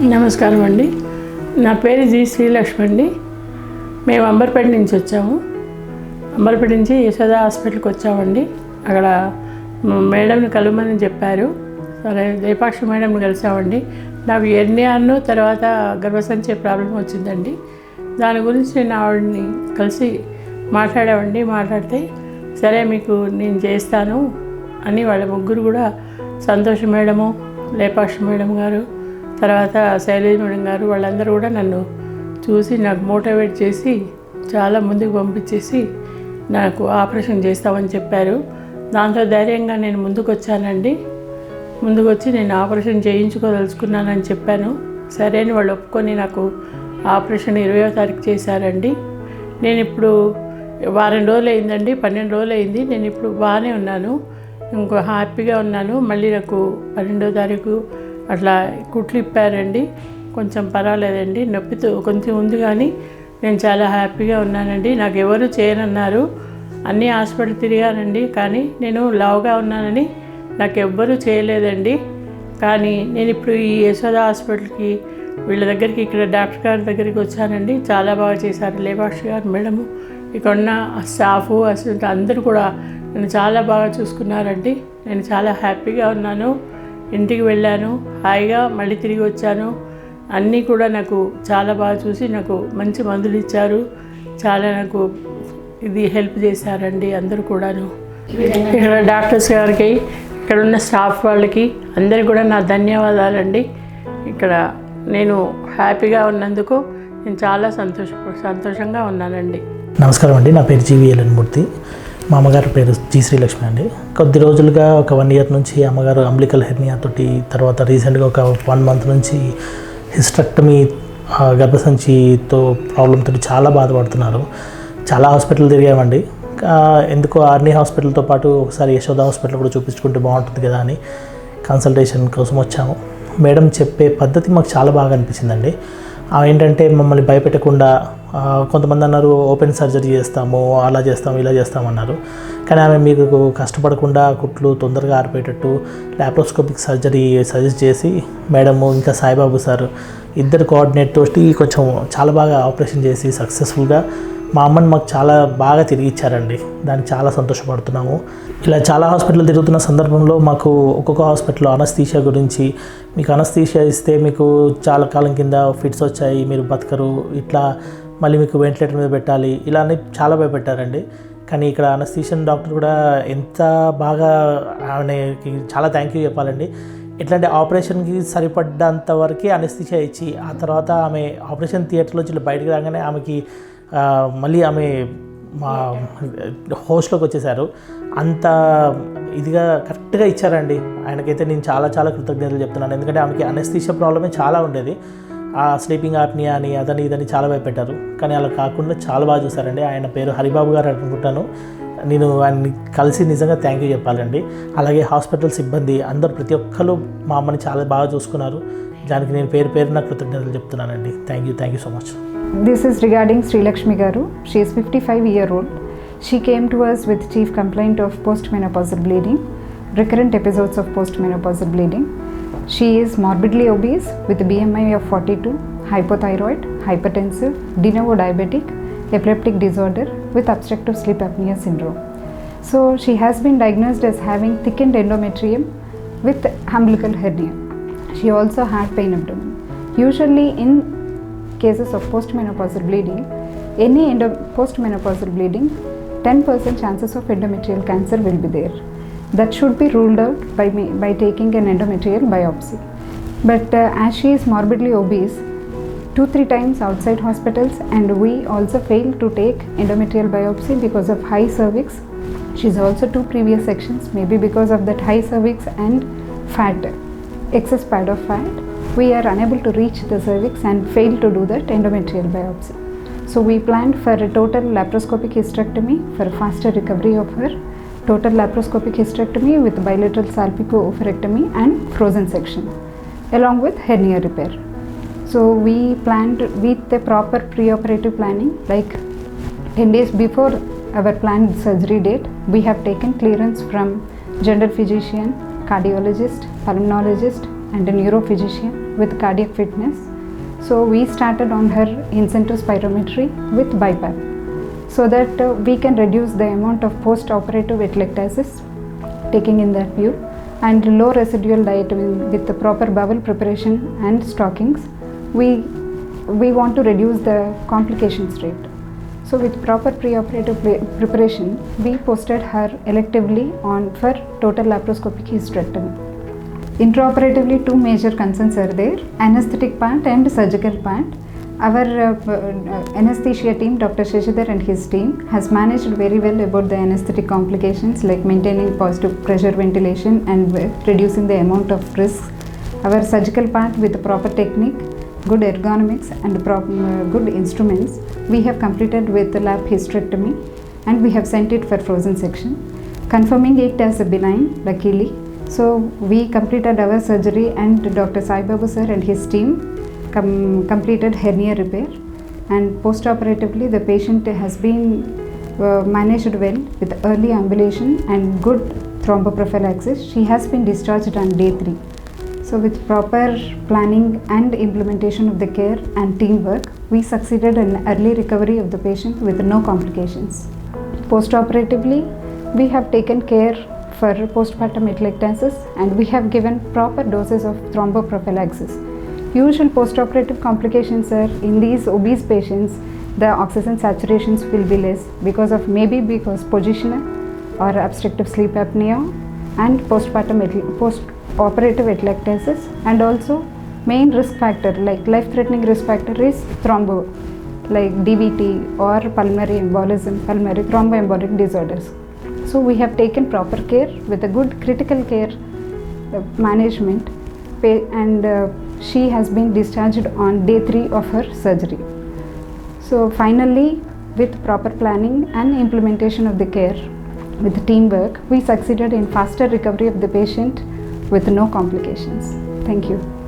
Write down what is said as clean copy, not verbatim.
నమస్కారం అండి. నా పేరు శ్రీలక్ష్మి అండి. మేము అంబర్పేట నుంచి వచ్చాము. అంబర్పేట నుంచి యశోద హాస్పిటల్కి వచ్చామండి. అక్కడ మేడంని కలవమని చెప్పారు. సరే లేపాక్షి మేడంని కలిసామండి. నాకు ఎర్నియాను తర్వాత గర్భసంచి ప్రాబ్లం వచ్చిందండి. దాని గురించి నేను ఆవిడని కలిసి మాట్లాడితే సరే మీకు నేను చేస్తాను అని వాళ్ళ ముగ్గురు కూడా సంతోష్ మేడము, లేపాక్షి మేడం గారు, తర్వాత శైలేజ్ మేడం గారు వాళ్ళందరూ కూడా నన్ను చూసి నాకు మోటివేట్ చేసి చాలా ముందుకు పంపించేసి నాకు ఆపరేషన్ చేస్తామని చెప్పారు. దాంతో ధైర్యంగా నేను ముందుకు వచ్చానండి. ముందుకు వచ్చి నేను ఆపరేషన్ చేయించుకోదలుచుకున్నానని చెప్పాను. సరే అని వాళ్ళు ఒప్పుకొని నాకు ఆపరేషన్ 20వ తారీఖు చేశారండి. నేను ఇప్పుడు వారం రోజులు అయిందండి, 12 రోజులు అయింది. నేను ఇప్పుడు బాగానే ఉన్నాను, ఇంకో హ్యాపీగా ఉన్నాను. మళ్ళీ నాకు 12వ తారీఖు అట్లా కుట్లు ఇప్పారండి. కొంచెం పర్వాలేదండి, నొప్పితో కొంచెం ఉంది కానీ నేను చాలా హ్యాపీగా ఉన్నానండి. నాకు ఎవరు చేయనన్నారు. అన్ని హాస్పిటల్ తిరిగానండి, కానీ నేను లావుగా ఉన్నానని నాకు ఎవ్వరూ చేయలేదండి. కానీ నేను ఇప్పుడు ఈ యశోద హాస్పిటల్కి వీళ్ళ దగ్గరికి ఇక్కడ డాక్టర్ గారి దగ్గరికి వచ్చానండి. చాలా బాగా చేశారు లేపాక్షి గారు మేడము, ఇక్కడ ఉన్న స్టాఫ్ అసిస్టెంట్ అందరూ కూడా నన్ను చాలా బాగా చూసుకున్నారండి. నేను చాలా హ్యాపీగా ఉన్నాను. ఇంటికి వెళ్ళాను, హాయిగా మళ్ళీ తిరిగి వచ్చాను. అన్నీ కూడా నాకు చాలా బాగా చూసి నాకు మంచి మందులు ఇచ్చారు. చాలా నాకు ఇది హెల్ప్ చేశారండి అందరూ కూడాను. ఇక్కడ డాక్టర్స్ గారికి, ఇక్కడ ఉన్న స్టాఫ్ వాళ్ళకి అందరికీ కూడా నా ధన్యవాదాలండి. ఇక్కడ నేను హ్యాపీగా ఉన్నందుకు నేను చాలా సంతోషంగా ఉన్నానండి. నమస్కారం అండి. నా పేరు జీవీఎల్ఎన్ మూర్తి. మా అమ్మగారి పేరు శ్రీలక్ష్మి అండి. కొద్ది రోజులుగా ఒక 1 year నుంచి అమ్మగారు అంబ్లికల్ హెర్నియా తోటి, తర్వాత రీసెంట్గా ఒక 1 month నుంచి హిస్టరెక్టమీ గర్భసంచితో ప్రాబ్లంతో చాలా బాధపడుతున్నారు. చాలా హాస్పిటల్ తిరిగామండి. ఎందుకో అన్ని హాస్పిటల్తో పాటు ఒకసారి యశోద హాస్పిటల్ కూడా చూపించుకుంటే బాగుంటుంది కదా అని కన్సల్టేషన్ కోసం వచ్చాము. మేడం చెప్పే పద్ధతి మాకు చాలా బాగా అనిపించిందండి. ఏంటంటే మమ్మల్ని భయపెట్టకుండా, కొంతమంది అన్నారు ఓపెన్ సర్జరీ చేస్తాము, అలా చేస్తాము, ఇలా చేస్తామన్నారు. కానీ ఆమె మీకు కష్టపడకుండా కుట్లు తొందరగా ఆరిపోయేటట్టు లాప్రోస్కోపిక్ సర్జరీ సజెస్ట్ చేసి మేడము ఇంకా సాయిబాబు సార్ ఇద్దరు కోఆర్డినేట్ తోటి కొంచెం చాలా బాగా ఆపరేషన్ చేసి సక్సెస్ఫుల్గా మా అమ్మని మాకు చాలా బాగా తిరిగి ఇచ్చారండి. దానికి చాలా సంతోషపడుతున్నాము. ఇలా చాలా హాస్పిటల్ తిరుగుతున్న సందర్భంలో మాకు ఒక్కొక్క హాస్పిటల్లో అనస్థీషియా గురించి, మీకు అనస్థీషియా ఇస్తే మీకు చాలా కాలం కింద ఫిట్స్ వచ్చాయి, మీరు బతకరు, ఇట్లా మళ్ళీ మీకు వెంటిలేటర్ మీద పెట్టాలి, ఇలా అని చాలా భయపెట్టారండి. కానీ ఇక్కడ అనస్థీషియన్ డాక్టర్ కూడా ఎంత బాగా, ఆమెకి చాలా థ్యాంక్ యూ చెప్పాలండి. ఎట్లంటే ఆపరేషన్కి సరిపడ్డంత వరకు అనస్థీషియా ఇచ్చి, ఆ తర్వాత ఆమె ఆపరేషన్ థియేటర్లో వచ్చి బయటకు రాగానే ఆమెకి మళ్ళీ ఆమె మా హోస్ట్లోకి వచ్చేసారు. అంత ఇదిగా కరెక్ట్గా ఇచ్చారండి. ఆయనకైతే నేను చాలా చాలా కృతజ్ఞతలు చెప్తున్నాను. ఎందుకంటే ఆమెకి అనస్థీషియా ప్రాబ్లమే చాలా ఉండేది. ఆ స్లీపింగ్ ఆప్నియా అని అదని ఇదని చాలా భయపెట్టారు. కానీ అలా కాకుండా చాలా బాగా చూసారండి. ఆయన పేరు హరిబాబు గారు అనుకుంటాను. నేను ఆయన్ని కలిసి నిజంగా థ్యాంక్ యూ చెప్పాలండి. అలాగే హాస్పిటల్ సిబ్బంది అందరూ ప్రతి ఒక్కరు మా అమ్మని చాలా బాగా చూసుకున్నారు. దానికి నేను పేరున కృతజ్ఞతలు చెప్తున్నానండి. Thank you so much. This is regarding Sreelakshmi garu. She is 55-year-old. She came to us with chief complaint of postmenopausal bleeding, recurrent episodes of postmenopausal bleeding. She is morbidly obese with BMI of 42, hypothyroid, hypertensive, de novo diabetic, epileptic disorder with obstructive sleep apnea syndrome. So she has been diagnosed as having thickened endometrium with umbilical hernia. She also had pain abdomen. Usually in cases of postmenopausal bleeding, any postmenopausal bleeding, 10% chances of endometrial cancer will be there. That should be ruled out by taking an endometrial biopsy. But as she is morbidly obese, 2-3 times outside hospitals, and we also failed to take endometrial biopsy because of high cervix. She's also 2 previous sections, maybe because of that high cervix and fat, excess pad of fat. We are unable to reach the cervix and fail to do that endometrial biopsy. So we planned for a total laparoscopic hysterectomy for faster recovery of her. Total laparoscopic hysterectomy with bilateral salpingo-oophorectomy and frozen section, along with hernia repair. So we planned with the proper preoperative planning, like 10 days before our planned surgery date, we have taken clearance from general physician, cardiologist, pulmonologist, and a neurophysician with cardiac fitness. So we started on her in-center spirometry with BiPAP so that we can reduce the amount of post-operative atelectasis taking in that view, and low residual diet with the proper bowel preparation and stockings. We want to reduce the complications rate. So with proper preoperative preparation, we posted her electively on for total laparoscopic hysterectomy. Intraoperatively, two major concerns are there: anesthetic part and surgical part. Our anesthesia team, Dr. Shashidhar and his team, has managed very well about the anesthetic complications like maintaining positive pressure ventilation and reducing the amount of risk. Our surgical part with the proper technique, good ergonomics and good instruments, we have completed with the lap hysterectomy and we have sent it for frozen section, confirming it as a benign, luckily. So we completed our surgery and Dr. Sai Babu sir and his team completed hernia repair, and post-operatively the patient has been managed well with early ambulation and good thromboprophylaxis. She has been discharged on day 3. So with proper planning and implementation of the care and teamwork, we succeeded in early recovery of the patient with no complications. Post-operatively, we have taken care for postpartum atelectasis and we have given proper doses of thromboprophylaxis. Usual post-operative complications are in these obese patients, the oxygen saturations will be less because because positional or obstructive sleep apnea and post-operative atelectasis, and also main risk factor like life-threatening risk factor is thrombo like DVT or pulmonary embolism, pulmonary thromboembolic disorders. So we have taken proper care with a good critical care management, and she has been discharged on day 3 of her surgery. So finally, with proper planning and implementation of the care with teamwork, we succeeded in faster recovery of the patient with no complications. Thank you.